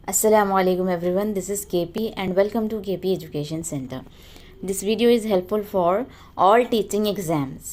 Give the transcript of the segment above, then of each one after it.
Assalamu alaikum everyone, this is KP and welcome to KP Education Center. This video is helpful for all teaching exams.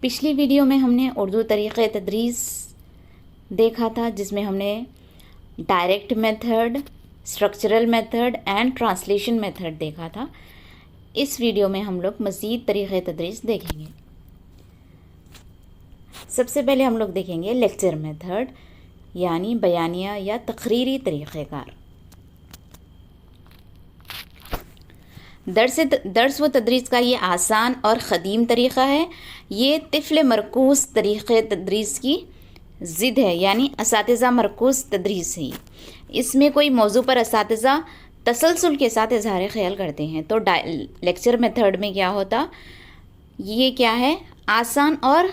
पिछली video में हमने उर्दू तरीक़े तदरीस देखा था, जिसमें हमने direct method, structural method and translation method देखा था. इस वीडियो में हम लोग मज़ीद तरीक़े तदरीस देखेंगे. सबसे पहले हम लोग देखेंगे लेक्चर मेथड, यानी बयानिया या तकरीरी तरीक़ेकार. दर्स व तदरीस का ये आसान और ख़दीम तरीक़ा है. ये तिफ़्ल मरकूज़ तरीक़े तदरीस की ज़िद है, यानी असातिज़ा मरकूज़ तदरीस है. इसमें कोई मौजू पर असातिज़ा तसलसल के साथ इज़हार ख़याल करते हैं. तो लेक्चर मेथड में क्या होता, ये क्या है, आसान और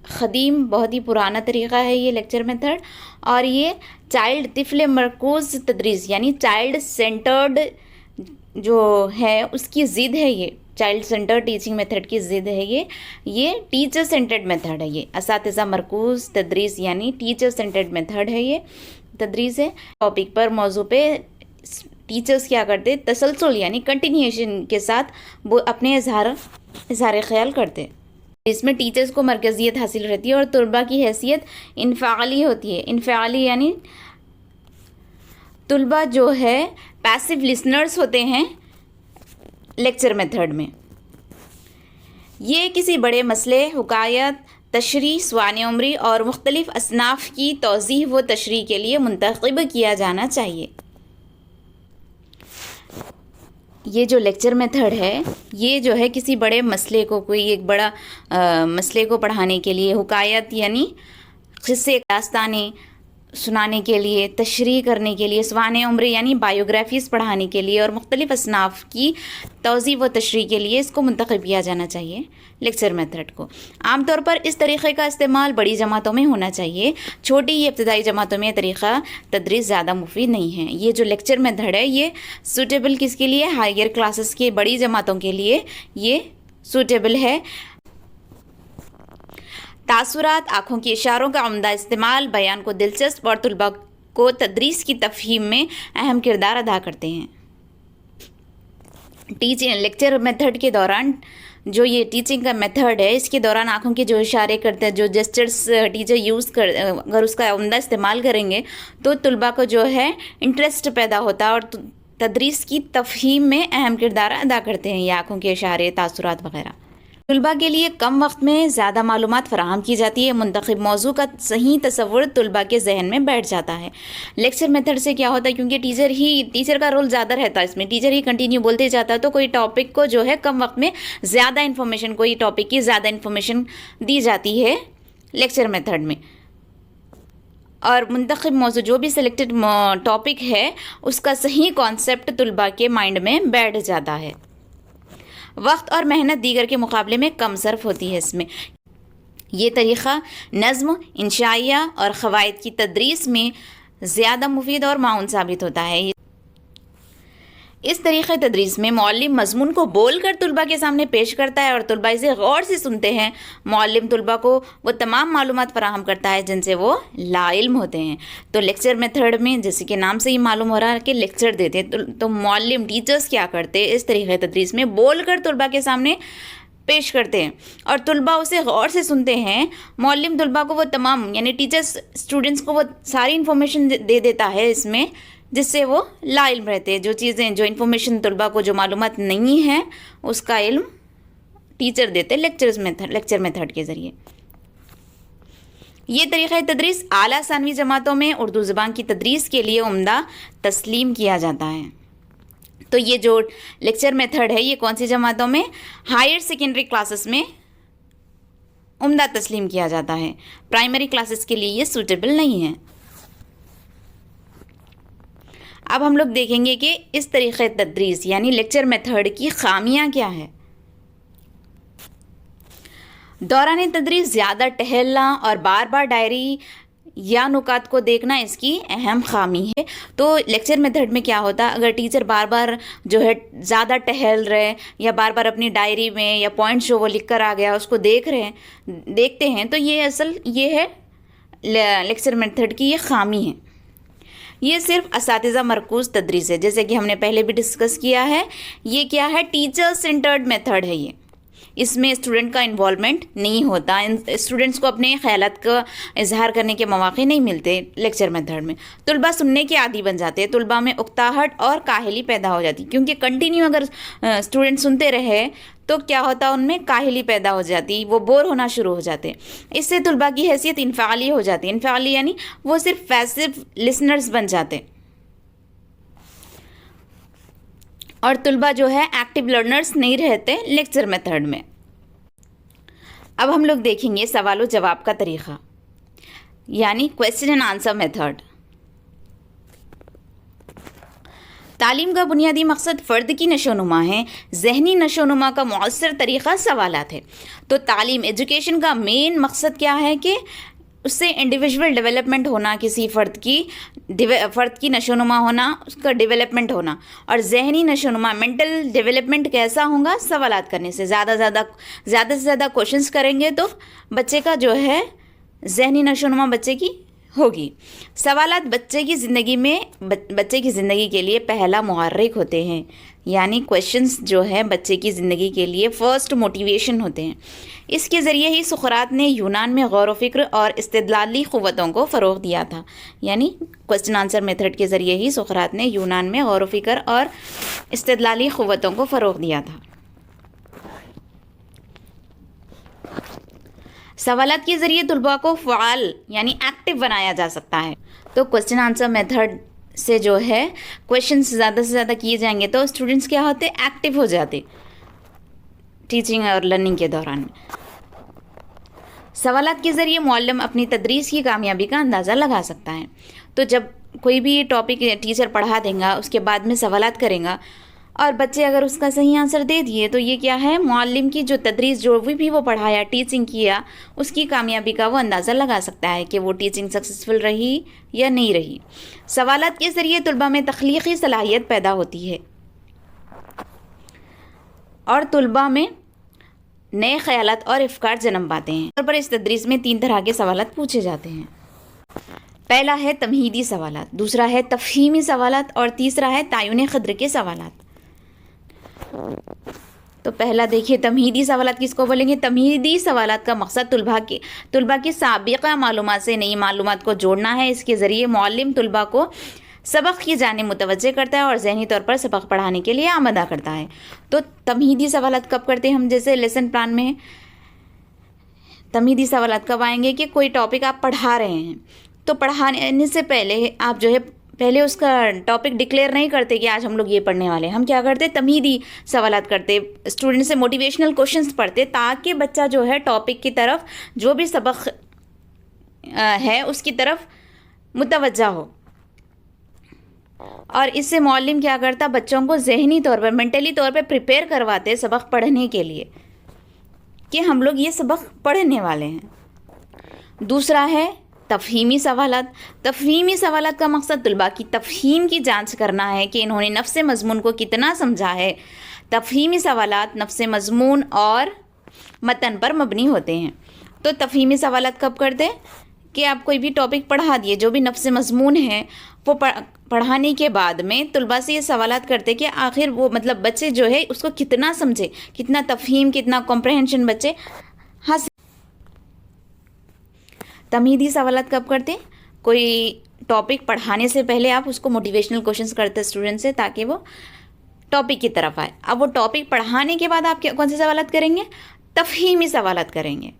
ख़दीम, बहुत ही पुराना तरीक़ा है ये लेक्चर मेथड. और ये चाइल्ड तिफ़्ल मरकूज़ तदरीस यानी चाइल्ड सेंटर्ड जो है उसकी ज़िद है. ये चाइल्ड सेंटर्ड टीचिंग मेथड की ज़िद है. ये टीचर सेंटर्ड मेथड है. ये असातिज़ा मरकूज़ तदरीस यानी टीचर सेंटर्ड मेथड है. ये तदरीस है. टॉपिक पर, मौजू पे टीचर्स क्या करते, तसलसल यानी कंटिन्यूएशन के साथ वो अपने इज़हार ख़याल करते. इसमें टीचर्स को मरकज़ियत हासिल रहती है और तुलबा की हैसियत इनफ़ाली होती है. इनफ़ाली यानी तुलबा जो है पैसिव लिसनर्स होते हैं लेक्चर मेथड में. ये किसी बड़े मसले, हुकायत, तशरीह, सवाने उम्री और मुख्तलिफ़ असनाफ़ की तौज़ीह व तशरीह के लिए मुंतख़ब किया जाना चाहिए. ये जो लेक्चर मेथड है, ये जो है किसी बड़े मसले को, कोई एक बड़ा मसले को पढ़ाने के लिए, हुकायत यानी क़िस्से, दास्तानें सुनाने के लिए, तशरीह करने के लिए, सवाने उम्री यानी बायोग्राफीज़ पढ़ाने के लिए और मुख्तलिफ़ असनाफ़ की तौज़ीह व तशरीह के लिए इसको मुंतख़ब किया जाना चाहिए लेक्चर मेथड को. आमतौर पर इस तरीक़े का इस्तेमाल बड़ी जमातों में होना चाहिए. छोटी या इब्तदाई जमातों में तरीक़ा तदरीस ज़्यादा मुफीद नहीं है. ये जो लेक्चर मेथड है ये सूटेबल किसके लिए, हायर क्लासेस के बड़ी जमातों के लिए ये सूटेबल है. तासुरात, आँखों के इशारों का उम्दा इस्तेमाल बयान को दिलचस्प और तुलबा को तदरीस की तफ़हीम में अहम किरदार अदा करते हैं. टीचिंग लेक्चर मेथड के दौरान, जो ये टीचिंग का मेथड है, इसके दौरान आँखों के जो इशारे करते हैं, जो जेस्चर्स टीचर यूज़ कर, अगर उसका उम्दा इस्तेमाल करेंगे तो तुलबा को जो है इंटरेस्ट पैदा होता है और तदरीस की तफ़हीम में अहम किरदार अदा करते हैं ये आँखों के इशारे, तासुरात वग़ैरह. तुलबा के लिए कम वक्त में ज़्यादा मालूमात फ़राहम की जाती है. मुंतख़ब मौजू का सही तसव्वुर तुलबा के जहन में बैठ जाता है. लेक्चर मेथड से क्या होता है, क्योंकि टीचर का रोल ज़्यादा रहता है इसमें, टीचर ही कंटिन्यू बोलते जाता है, तो कोई टॉपिक को जो है कम वक्त में ज़्यादा इन्फॉर्मेशन, कोई टॉपिक की ज़्यादा इन्फॉर्मेशन दी जाती है लेक्चर मेथड में. और मुंतख़ब मौजू जो भी सिलेक्टेड टॉपिक है उसका सही कॉन्सेप्ट तुलबा के माइंड में बैठ जाता है. वक्त और मेहनत दीगर के मुकाबले में कम सर्फ होती है इसमें. ये तरीक़ा नज़्म, इंशाइया और क़वाइद की तदरीस में ज़्यादा मुफीद और माउन साबित होता है. इस तरीक़े तदरीस में मौल्लिम मज़मून को बोल कर तुलबा के सामने पेश करता है और तुलबा इसे गौर से सुनते हैं. मौल्लिम तुलबा को वो तमाम मालूमात फ़राहम करता है जिनसे वो लाइल्म होते हैं. तो लेक्चर मेथड में, जैसे कि नाम से ही मालूम हो रहा है कि लेक्चर देते हैं, तो मौल्लिम टीचर्स क्या करते हैं, इस तरीक़े तदरीस में बोल कर तुलबा के सामने पेश करते हैं और तुलबा उसे गौर से सुनते हैं. मौल्लिम तुलबा को वो तमाम, यानी टीचर्स स्टूडेंट्स को वो सारी इन्फॉर्मेशन दे देता है इसमें, जिससे वो लाइल्म रहते हैं. जो चीज़ें, जो इन्फॉर्मेशन तुलबा को जो मालूमात नहीं है, उसका इल्म टीचर देते लेक्चर मेथड के ज़रिए. ये तरीक़ा तदरीस आला सानवी जमातों में उर्दू ज़बान की तदरीस के लिए उम्दा तस्लीम किया जाता है. तो ये जो लेक्चर मेथड है ये कौन सी जमातों में, हायर सेकेंडरी क्लासेस में उम्दा तस्लीम किया जाता है. प्राइमरी क्लासेस के लिए ये सूटेबल नहीं है. अब हम लोग देखेंगे कि इस तरीक़े तदरीस यानी लेक्चर मेथड की ख़ामियाँ क्या है. दौरान तदरीस ज़्यादा टहलना और बार बार डायरी या नुकात को देखना इसकी अहम ख़ामी है. तो लेक्चर मेथड में क्या होता है, अगर टीचर बार बार जो है ज़्यादा टहल रहे या बार बार अपनी डायरी में या पॉइंट्स जो वो लिख कर आ गया उसको देखते हैं, तो ये असल ये है لیکچر میتھڈ کی یہ خامی ہے. یہ صرف اساتذہ مرکوز تدریس ہے، جیسے کہ ہم نے پہلے بھی ڈسکس کیا ہے. یہ کیا ہے؟ ٹیچر سینٹرڈ میتھڈ ہے. یہ اس میں اسٹوڈنٹ کا انوالومنٹ نہیں ہوتا، اسٹوڈنٹس کو اپنے خیالات کا اظہار کرنے کے مواقع نہیں ملتے لیکچر میتھڈ میں. طلباء سننے کے عادی بن جاتے ہیں، طلباء میں اکتاہٹ اور کاہلی پیدا ہو جاتی، کیونکہ کنٹینیو اگر اسٹوڈنٹ سنتے رہے تو کیا ہوتا، ان میں کاہلی پیدا ہو جاتی، وہ بور ہونا شروع ہو جاتے. اس سے طلباء کی حیثیت انفعالی ہو جاتی. انفعالی یعنی وہ صرف پیسو لسنرز بن جاتے، اور طلباء جو ہے ایکٹیو لرنرز نہیں رہتے لیکچر میتھڈ میں. اب ہم لوگ دیکھیں گے سوال و جواب کا طریقہ، یعنی کویسچن اینڈ آنسر میتھڈ. تعلیم کا بنیادی مقصد فرد کی نشو و نما ہے. ذہنی نشو و نما کا مؤثر طریقہ سوالات ہے. تو تعلیم ایجوکیشن کا مین مقصد کیا ہے کہ اس سے انڈیویژول ڈیولپمنٹ ہونا، کسی فرد کی نشو و نما ہونا، اس کا ڈیولپمنٹ ہونا. اور ذہنی نشو و نما، مینٹل ڈیولپمنٹ کیسا ہوگا؟ سوالات کرنے سے. زیادہ سے زیادہ کوشچنس کریں گے تو بچے کا جو ہے ذہنی نشو و نما بچے کی ہوگی. سوالات بچے کی زندگی کے لیے پہلا محرک ہوتے ہیں، یعنی کویشچنس جو ہے بچے کی زندگی کے لیے فرسٹ موٹیویشن ہوتے ہیں. اس کے ذریعے ہی سقراط نے یونان میں غور و فکر اور استدلالی قوتوں کو فروغ دیا تھا. یعنی کویسچن آنسر میتھڈ کے ذریعے ہی سقراط نے یونان میں غور و فکر اور استدلالی قوتوں کو فروغ دیا تھا. سوالات کے ذریعے طلباء کو فعال یعنی ایکٹیو بنایا جا سکتا ہے. تو کویسچن آنسر میتھڈ سے جو ہے کویشچنس زیادہ سے زیادہ کیے جائیں گے تو اسٹوڈنٹس کیا ہوتے؟ ایکٹیو ہو جاتے ٹیچنگ اور لرننگ کے دوران. سوالات کے ذریعے معلم اپنی تدریس کی کامیابی کا اندازہ لگا سکتا ہے. تو جب کوئی بھی ٹاپک ٹیچر پڑھا دیں گا، اس کے بعد میں سوالات کریں گا، اور بچے اگر اس کا صحیح آنسر دے دیے تو یہ کیا ہے؟ معلم کی جو تدریس جو بھی وہ پڑھایا، ٹیچنگ کیا، اس کی کامیابی کا وہ اندازہ لگا سکتا ہے کہ وہ ٹیچنگ سکسیسفل رہی یا نہیں رہی. سوالات کے ذریعے طلباء میں تخلیقی صلاحیت پیدا ہوتی ہے اور طلباء میں نئے خیالات اور افکار جنم پاتے ہیں. اور پر اس تدریس میں 3 طرح کے سوالات پوچھے جاتے ہیں. پہلا ہے تمہیدی سوالات، دوسرا ہے تفہیمی سوالات، اور تیسرا ہے تعین قدر کے سوالات. تو پہلا دیکھیے تمہیدی سوالات کس کو بولیں گے؟ تمہیدی سوالات کا مقصد طلباء کی سابقہ معلومات سے نئی معلومات کو جوڑنا ہے. اس کے ذریعے معلم طلباء کو سبق کی جانب متوجہ کرتا ہے اور ذہنی طور پر سبق پڑھانے کے لیے آمادہ کرتا ہے. تو تمہیدی سوالات کب کرتے ہیں ہم؟ جیسے لیسن پلان میں تمہیدی سوالات کب آئیں گے کہ کوئی ٹاپک آپ پڑھا رہے ہیں تو پڑھانے سے پہلے آپ جو ہے پہلے اس کا ٹاپک ڈکلیئر نہیں کرتے کہ آج ہم لوگ یہ پڑھنے والے ہیں. ہم کیا کرتے؟ تمہیدی سوالات کرتے، اسٹوڈنٹ سے موٹیویشنل کوشچنس پڑھتے تاکہ بچہ جو ہے ٹاپک کی طرف جو بھی سبق ہے اس کی طرف متوجہ ہو. اور اس سے معلم کیا کرتا؟ بچوں کو ذہنی طور پر، مینٹلی طور پہ پریپیئر کرواتے سبق پڑھنے کے لیے کہ ہم لوگ یہ سبق پڑھنے والے ہیں. دوسرا ہے تفہیمی سوالات. تفہیمی سوالات کا مقصد طلباء کی تفہیم کی جانچ کرنا ہے کہ انہوں نے نفس مضمون کو کتنا سمجھا ہے. تفہیمی سوالات نفس مضمون اور متن پر مبنی ہوتے ہیں. تو تفہیمی سوالات کب کرتے؟ کہ آپ کوئی بھی ٹاپک پڑھا دیے، جو بھی نفس مضمون ہے وہ پڑھانے کے بعد میں طلباء سے یہ سوالات کرتے کہ آخر وہ بچے جو ہے اس کو کتنا سمجھے، کتنا تفہیم، کتنا کمپریہنشن بچے حاصل. تمہیدی سوالات کب کرتے؟ کوئی ٹاپک پڑھانے سے پہلے آپ اس کو موٹیویشنل کوشچنس کرتے اسٹوڈنٹ سے تاکہ وہ ٹاپک کی طرف آئے. اب وہ ٹاپک پڑھانے کے بعد آپ کون سے سوالات کریں گے؟ تفہیمی سوالات کریں گے،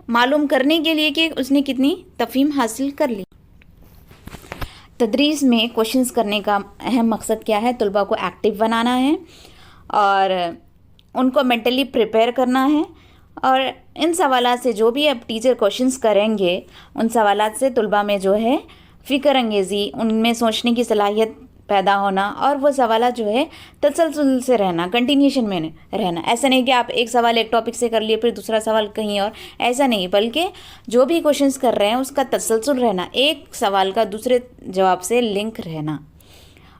معلوم کرنے کے لیے کہ اس نے کتنی تفہیم حاصل کر لی. تدریس میں کوشچنس کرنے کا اہم مقصد کیا ہے؟ طلباء کو ایکٹیو بنانا ہے اور ان کو مینٹلی پریپیئر کرنا ہے. اور ان سوالات سے جو بھی اب ٹیچر کوشچنس کریں گے ان سوالات سے طلباء میں جو ہے فکر انگیزی، ان میں سوچنے کی صلاحیت پیدا ہونا، اور وہ سوالات جو ہے تسلسل سے رہنا، کنٹینیوشن میں رہنا. ایسا نہیں کہ آپ ایک سوال ایک ٹاپک سے کر لیے پھر دوسرا سوال کہیں اور، ایسا نہیں، بلکہ جو بھی کوشچنس کر رہے ہیں اس کا تسلسل رہنا، ایک سوال کا دوسرے جواب سے لنک رہنا.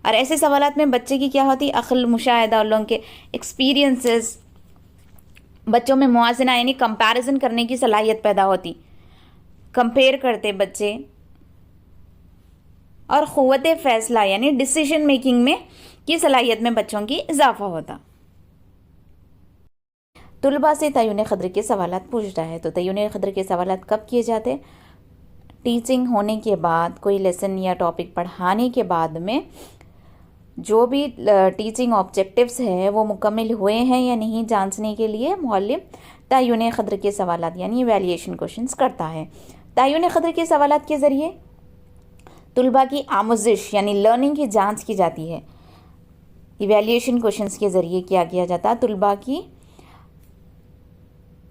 اور ایسے سوالات میں بچے کی کیا ہوتی؟ عقل، مشاہدہ اور لوگوں کے ایکسپیرینسز، بچوں میں موازنہ یعنی کمپیریزن کرنے کی صلاحیت پیدا ہوتی. कंपेयर करते बच्चे और क़ुव्वत फ़ैसला यानी डिसीजन मेकिंग में की सलाहियत में बच्चों की इजाफा होता। तुलबा से तय्युन क़द्र के सवालात पूछ रहा है। तो तय्युन क़द्र के सवालात कब किए जाते? टीचिंग होने के बाद, कोई लेसन या टॉपिक पढ़ाने के बाद में जो भी टीचिंग ऑब्जेक्टिव्स है वो मुकम्मल हुए हैं या नहीं जांचने के लिए मुअल्लिम तय्युन क़द्र के सवालात यानी इवैल्यूएशन क्वेश्चंस करता है। तय्युन क़द्र के सवालात के ज़रिए तुलबा की आमुज़िश यानी लर्निंग की जांच की जाती है। इवैल्यूएशन क्वेश्चंस के ज़रिए क्या किया जाता है? तुलबा की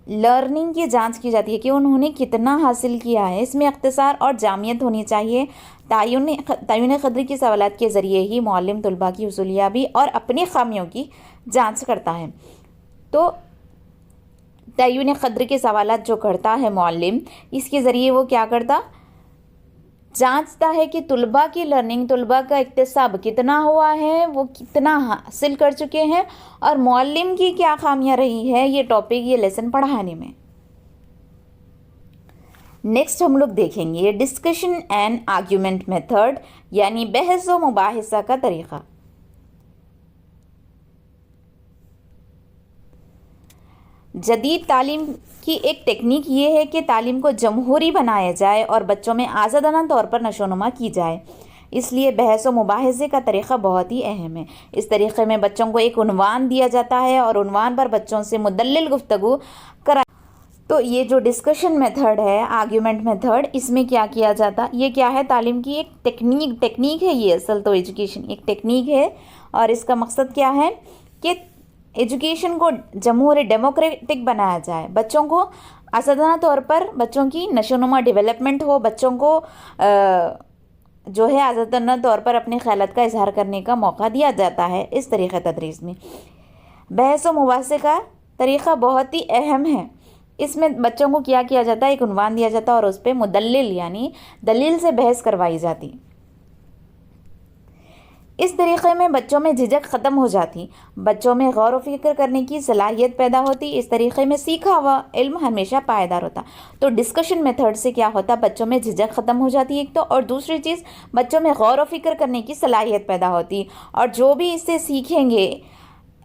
लर्निंग की जांच की जाती है कि उन्होंने कितना हासिल किया है। इसमें इख्तिसार और जामियत होनी चाहिए। तय्युन क़द्र के सवालात के ज़रिए ही मुअल्लिम तुलबा की हुसूलियाबी और अपनी खामियों की जांच करता है। तो तय्युन क़द्र के सवालात जो करता है मुअल्लिम, इसके ज़रिए वो क्या करता? जांचता है कि तुलबा की लर्निंग, तुलबा का इक्तिसाब कितना हुआ है, वो कितना हासिल कर चुके हैं और मुअल्लिम की क्या खामियां रही है ये टॉपिक, ये लेसन पढ़ाने में। नेक्स्ट हम लोग देखेंगे डिस्कशन एंड आर्ग्यूमेंट मेथड यानी बहस व मुबाहिसा का तरीक़ा। जदीद तालीम की एक टेक्निक ये है कि तालीम को जमहूरी बनाया जाए और बच्चों में आज़ादाना तौर पर नशोनुमा की जाए। इसलिए बहस व मुबाहिसे का तरीक़ा बहुत ही अहम है। इस तरीक़े में बच्चों को एक उन्वान दिया जाता है और उन्वान पर बच्चों से मुदल्लिल गुफ्तगू करा। तो ये जो डिस्कशन मेथड है, आर्ग्यूमेंट मेथड, इसमें क्या किया जाता? ये क्या है? तालीम की एक टेक्निक है। ये असल तो एजुकेशन एक टेक्निक है और इसका मकसद क्या है कि एजुकेशन को जमहूरी डेमोक्रेटिक बनाया जाए। बच्चों को आज़ादाना तौर पर बच्चों की नशोनुमा डेवलपमेंट हो, बच्चों को जो है आज़ादाना तौर पर अपने ख़यालात का इजहार करने का मौका दिया जाता है। इस तरीक़े तदरीस में बहस व मुबाहिसे का तरीक़ा बहुत ही अहम है। इसमें बच्चों को क्या किया जाता है? एक उन्वान दिया जाता है और उस पर मुदल्लिल यानी दलील से बहस करवाई जाती। इस तरीक़े में बच्चों में झिझक ख़त्म हो जाती, बच्चों में गौर व फिक्र करने की सलाहियत पैदा होती। इस तरीक़े में सीखा हुआ इल्म हमेशा पायदार होता। तो डिस्कशन मेथड से क्या होता? बच्चों में झिझक ख़त्म हो जाती एक तो, और दूसरी चीज़ बच्चों में गौर व फिक्र करने की सलाहियत पैदा होती और जो भी इससे सीखेंगे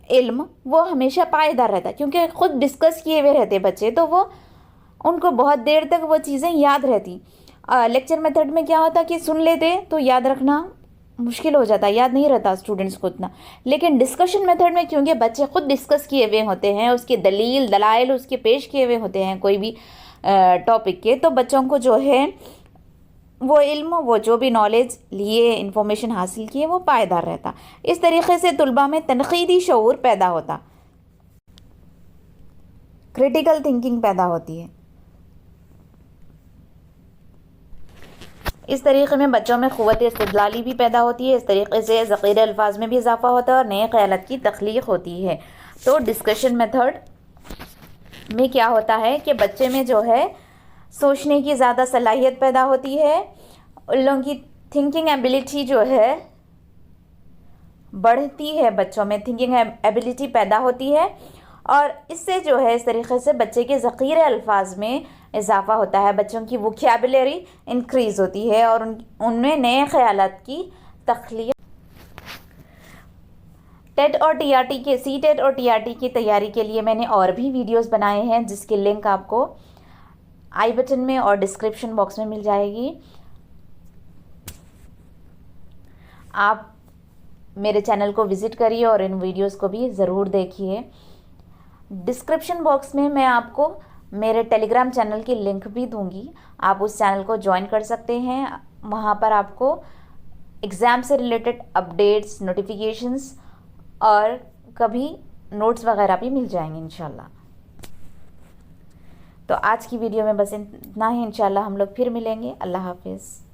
इल्म वो हमेशा पायदार रहता, क्योंकि ख़ुद डिस्कस किए हुए रहते बच्चे, तो वो उनको बहुत देर तक वो चीज़ें याद रहती। लेक्चर मेथड में क्या होता कि सुन लेते तो याद रखना मुश्किल हो जाता, याद नहीं रहता स्टूडेंट्स को उतना। लेकिन डिस्कशन मेथड में क्योंकि बच्चे खुद डिस्कस किए हुए होते हैं, उसके दलील दलाइल उसके पेश किए हुए होते हैं कोई भी टॉपिक के, तो बच्चों को जो है वो इल्म, वो जो भी नॉलेज लिए, इंफॉर्मेशन हासिल किए, वो पायदार रहता। इस तरीके से तुलबा में तनक़ीदी शऊर पैदा होता, क्रिटिकल थिंकिंग पैदा होती है। इस तरीक़े में बच्चों में क़ुव्वत इस्तिदलाली भी पैदा होती है। इस तरीक़े से ज़ख़ीर अल्फाज में भी इजाफ़ा होता है और नए ख़यालात की तख्लीक़ होती है। तो डिस्कशन मेथड में क्या होता है कि बच्चे में जो है सोचने की ज़्यादा सलाहियत पैदा होती है, उन लोगों की थिंकिंग एबिलिटी जो है बढ़ती है, बच्चों में थिंकिंग एबिलिटी पैदा होती है और इससे जो है इस तरीक़े से बच्चे के ज़ख़ीर अल्फाज में इजाफ़ा होता है, बच्चों की वोकैबुलरी इंक्रीज़ होती है और उनमें नए ख़यालात की तख्लीक़। टेट और टीआरटी के सीटेट और टीआरटी की तैयारी के लिए मैंने और भी वीडियोस बनाए हैं, जिसकी लिंक आपको आई बटन में और डिस्क्रिप्शन बॉक्स में मिल जाएगी। आप मेरे चैनल को विज़िट करिए और इन वीडियोस को भी ज़रूर देखिए। डिस्क्रिप्शन बॉक्स में मैं आपको मेरे टेलीग्राम चैनल की लिंक भी दूंगी, आप उस चैनल को ज्वाइन कर सकते हैं। वहाँ पर आपको एग्ज़ाम से रिलेटेड अपडेट्स, नोटिफिकेशंस और कभी नोट्स वगैरह भी मिल जाएंगे इंशाल्लाह। तो आज की वीडियो में बस इतना ही, इंशाल्लाह हम लोग फिर मिलेंगे। अल्लाह हाफिज़।